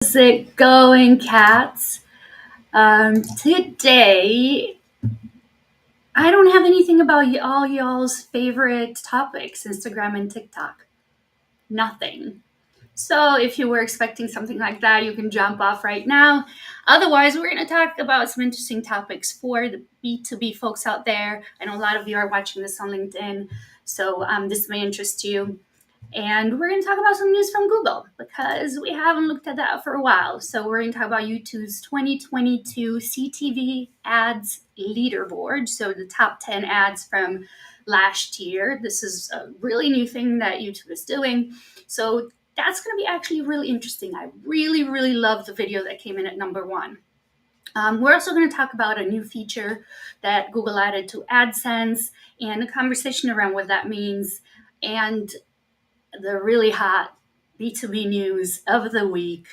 How's it going, cats? Today, I don't have anything about all y'all's favorite topics, Instagram and TikTok. Nothing. So if you were expecting something like that, you can jump off right now. Otherwise, we're going to talk about some interesting topics for the B2B folks out there. I know a lot of you are watching this on LinkedIn, so this may interest you. And we're going to talk about some news from Google because we haven't looked at that for a while. So we're going to talk about YouTube's 2022 CTV Ads Leaderboard. So the top 10 ads from last year. This is a really new thing that YouTube is doing. So that's going to be actually really interesting. I really, really love the video that came in at number one. We're also going to talk about a new feature that Google added to AdSense and a conversation around what that means. And the really hot B2B news of the week.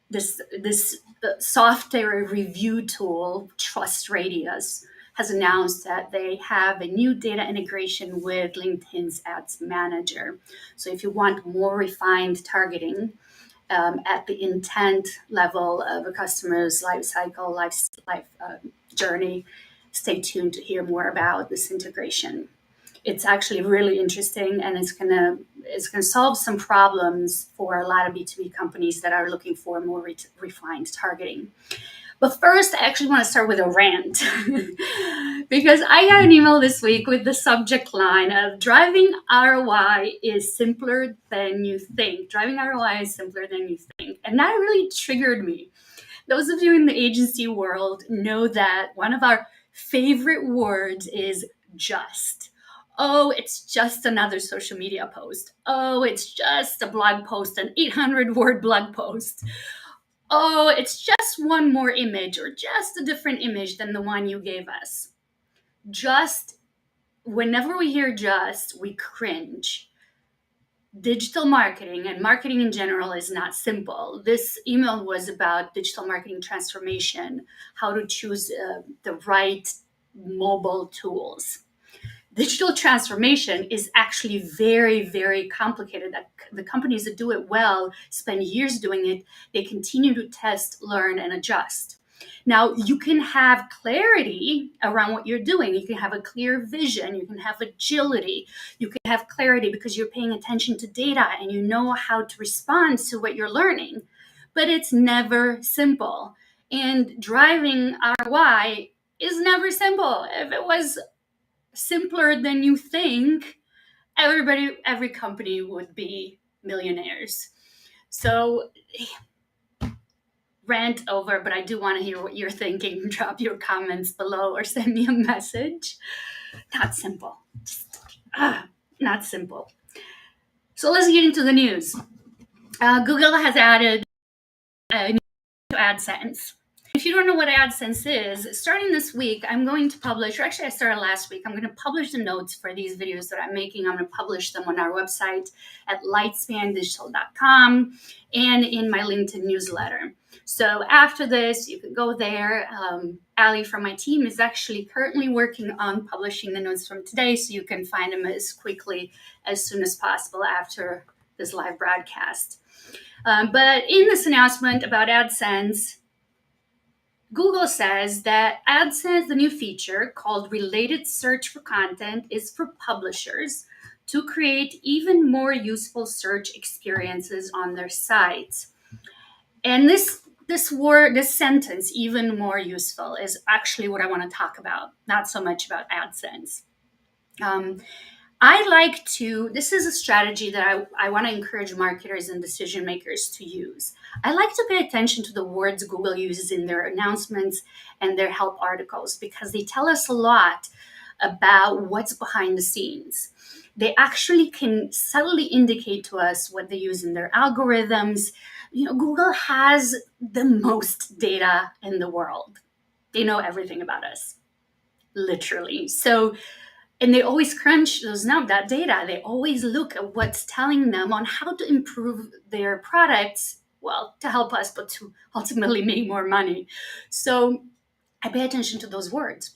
This software review tool, TrustRadius, has announced that they have a new data integration with LinkedIn's Ads Manager. So if you want more refined targeting at the intent level of a customer's life cycle, life journey, stay tuned to hear more about this integration. It's actually really interesting, and it's gonna solve some problems for a lot of B2B companies that are looking for more refined targeting. But first, I actually want to start with a rant because I got an email this week with the subject line of driving ROI is simpler than you think. Driving ROI is simpler than you think. And that really triggered me. Those of you in the agency world know that one of our favorite words is just. Oh, it's just another social media post. Oh, it's just a blog post, an 800-word blog post. Oh, it's just one more image or just a different image than the one you gave us. Just, whenever we hear just, we cringe. Digital marketing and marketing in general is not simple. This email was about digital marketing transformation, how to choose the right mobile tools. Digital transformation is actually very, very complicated. The companies that do it well spend years doing it. They continue to test, learn, and adjust. Now, you can have clarity around what you're doing. You can have a clear vision. You can have agility. You can have clarity because you're paying attention to data and you know how to respond to what you're learning. But it's never simple. And driving ROI is never simple. If it was simpler than you think, every company would be millionaires. So rant over, but I do want to hear what you're thinking. Drop your comments below or send me a message. Not simple. Not simple. So let's get into the news. Google has added a new AdSense. If you don't know what AdSense is, starting this week, I'm going to publish, or actually I started last week, I'm going to publish the notes for these videos that I'm making. I'm going to publish them on our website at lightspandigital.com and in my LinkedIn newsletter. So after this, you can go there. Ali from my team is actually currently working on publishing the notes from today, so you can find them as quickly as soon as possible after this live broadcast. But in this announcement about AdSense, Google says that AdSense, the new feature called Related Search for Content, is for publishers to create even more useful search experiences on their sites. And this sentence, even more useful, is actually what I want to talk about, not so much about AdSense. This is a strategy that I want to encourage marketers and decision makers to use. I like to pay attention to the words Google uses in their announcements and their help articles because they tell us a lot about what's behind the scenes. They actually can subtly indicate to us what they use in their algorithms. Google has the most data in the world. They know everything about us, literally. And they always crunch that data. They always look at what's telling them on how to improve their products, well, to help us, but to ultimately make more money. So I pay attention to those words.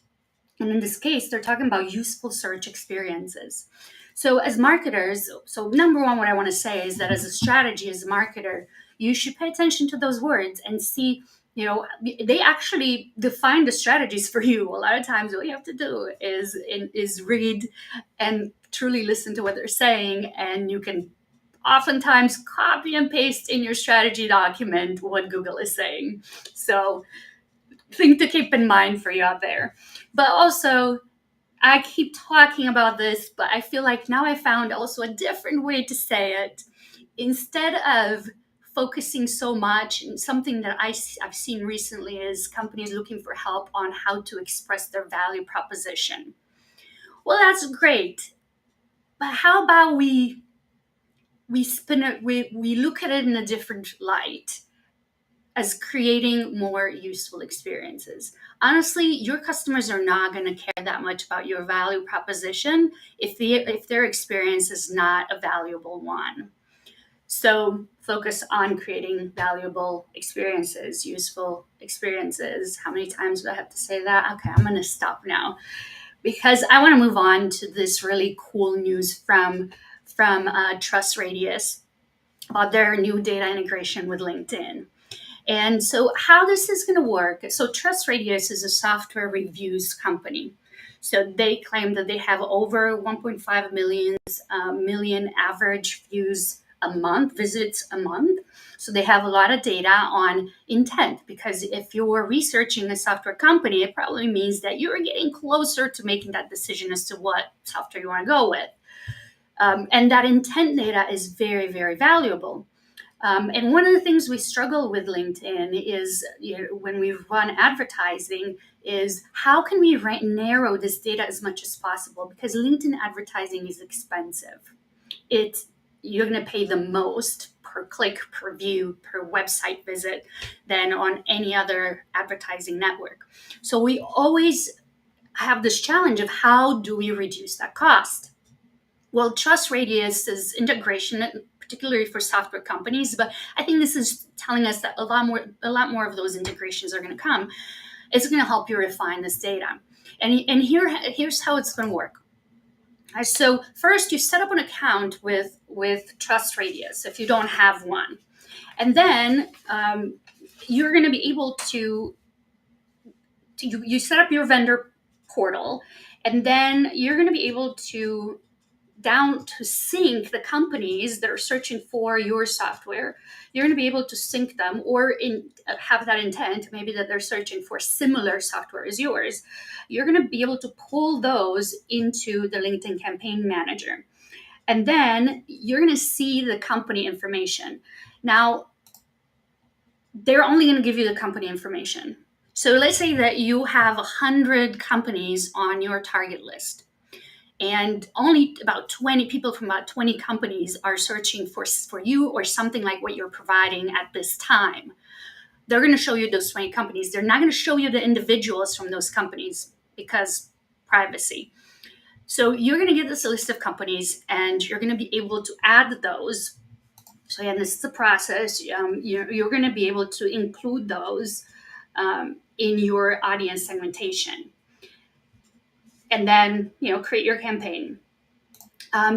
And in this case, they're talking about useful search experiences. So as marketers, so number one, what I want to say is that as a strategy, as a marketer, you should pay attention to those words and see, they actually define the strategies for you. A lot of times what you have to do is read and truly listen to what they're saying, and you can oftentimes copy and paste in your strategy document what Google is saying. So thing to keep in mind for you out there. But also, I keep talking about this, but I feel like now I found also a different way to say it. Instead of focusing so much, and something that I've seen recently is companies looking for help on how to express their value proposition. Well, that's great, but how about we spin it, we look at it in a different light, as creating more useful experiences. Honestly, your customers are not going to care that much about your value proposition if their experience is not a valuable one. So focus on creating valuable experiences, useful experiences. How many times do I have to say that? Okay, I'm going to stop now because I want to move on to this really cool news from TrustRadius about their new data integration with LinkedIn. And so how this is going to work, so TrustRadius is a software reviews company. So they claim that they have over 1.5 million average views a month, visits a month. So they have a lot of data on intent, because if you're researching a software company, it probably means that you're getting closer to making that decision as to what software you want to go with. And that intent data is very, very valuable. And one of the things we struggle with LinkedIn is, when we run advertising, is how can we narrow this data as much as possible? Because LinkedIn advertising is expensive. You're going to pay the most per click, per view, per website visit than on any other advertising network. So we always have this challenge of how do we reduce that cost? Well, TrustRadius's integration, particularly for software companies, but I think this is telling us that a lot more of those integrations are going to come. It's going to help you refine this data. And here's how it's going to work. So first, you set up an account with TrustRadius if you don't have one, and then you're going to be able to you set up your vendor portal, and then you're going to be able to sync the companies that are searching for your software. You're going to be able to sync them, or have that intent, maybe that they're searching for similar software as yours. You're going to be able to pull those into the LinkedIn Campaign Manager. And then you're going to see the company information. Now, they're only going to give you the company information. So let's say that you have 100 companies on your target list, and only about 20 people from about 20 companies are searching for you or something like what you're providing at this time. They're going to show you those 20 companies. They're not going to show you the individuals from those companies because privacy. So you're going to get this list of companies, and you're going to be able to add those. So again, this is the process. You're going to be able to include those in your audience segmentation. And then, create your campaign.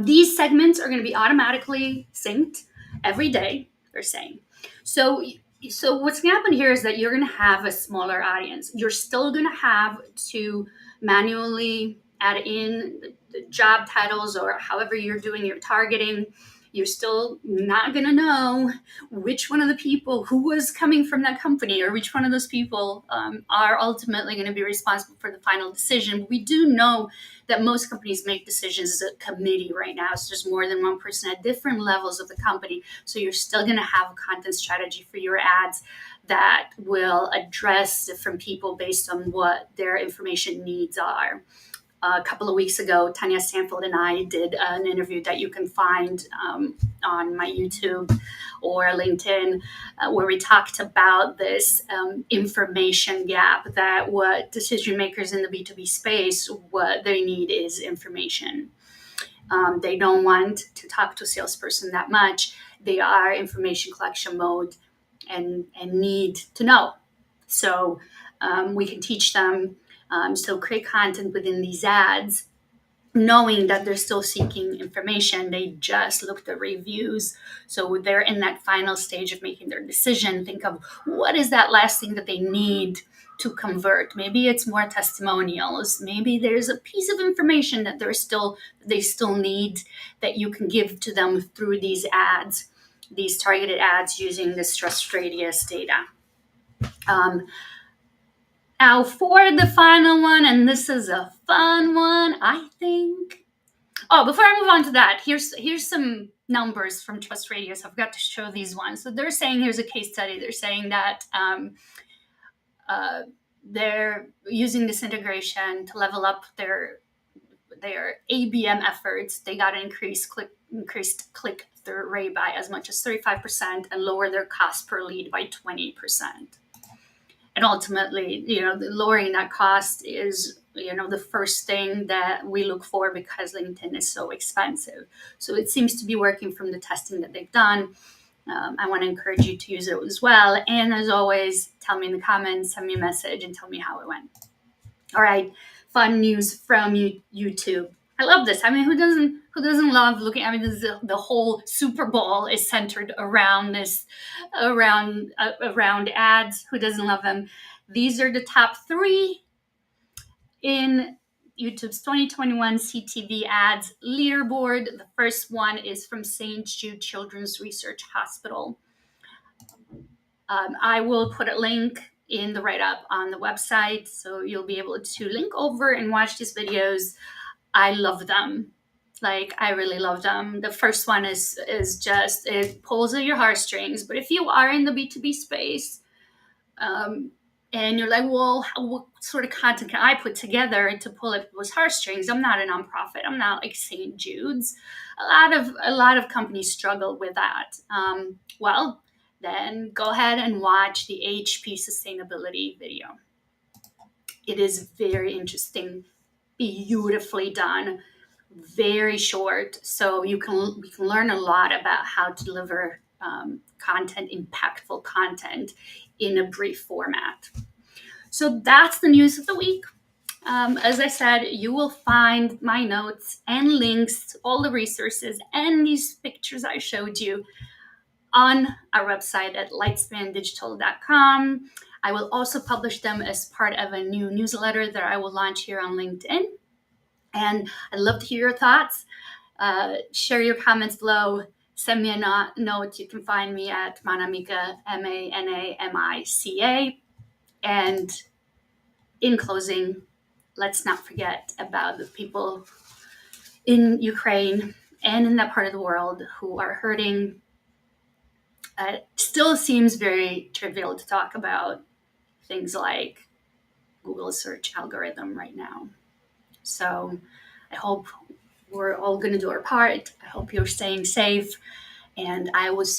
These segments are going to be automatically synced every day, they're saying. So what's going to happen here is that you're going to have a smaller audience. You're still going to have to manually add in the job titles, or however you're doing your targeting. You're still not going to know which one of the people who was coming from that company, or which one of those people are ultimately going to be responsible for the final decision. We do know that most companies make decisions as a committee right now. So there's more than one person at different levels of the company. So you're still going to have a content strategy for your ads that will address different people based on what their information needs are. A couple of weeks ago, Tanya Stanfield and I did an interview that you can find on my YouTube or LinkedIn, where we talked about this information gap, that what decision makers in the B2B space, what they need is information. They don't want to talk to a salesperson that much. They are information collection mode and need to know. So we can teach them. So create content within these ads knowing that they're still seeking information. They just looked at reviews. So they're in that final stage of making their decision. Think of what is that last thing that they need to convert. Maybe it's more testimonials. Maybe there's a piece of information that they still need that you can give to them through these ads, these targeted ads using this TrustRadius data. Now for the final one, and this is a fun one, I think. Oh, before I move on to that, here's some numbers from TrustRadius. I forgot to show these ones. So they're saying, here's a case study. They're saying that they're using this integration to level up their ABM efforts. They got increased click-through rate by as much as 35% and lower their cost per lead by 20%. And ultimately, lowering that cost is, the first thing that we look for because LinkedIn is so expensive. So it seems to be working from the testing that they've done. I want to encourage you to use it as well. And as always, tell me in the comments, send me a message and tell me how it went. All right, fun news from YouTube. I love this. I mean, who doesn't love looking? I mean, the whole Super Bowl is centered around around ads. Who doesn't love them? These are the top 3 in YouTube's 2021 CTV Ads Leaderboard. The first one is from St. Jude Children's Research Hospital. I will put a link in the write-up on the website, so you'll be able to link over and watch these videos. I love them. I really love them. The first one is just, it pulls at your heartstrings. But if you are in the B2B space, and you're like, well, what sort of content can I put together to pull at people's heartstrings? I'm not a nonprofit. I'm not like St. Jude's. A lot of companies struggle with that. Well, then go ahead and watch the HP sustainability video. It is very interesting, beautifully done, very short. So we can learn a lot about how to deliver content, impactful content in a brief format. So that's the news of the week. As I said, you will find my notes and links to all the resources and these pictures I showed you on our website at lightspandigital.com. I will also publish them as part of a new newsletter that I will launch here on LinkedIn. And I'd love to hear your thoughts. Share your comments below. Send me a note. You can find me at Manamica, Manamica. And in closing, let's not forget about the people in Ukraine and in that part of the world who are hurting. It still seems very trivial to talk about things like Google's search algorithm right now. So I hope we're all going to do our part. I hope you're staying safe, and I will see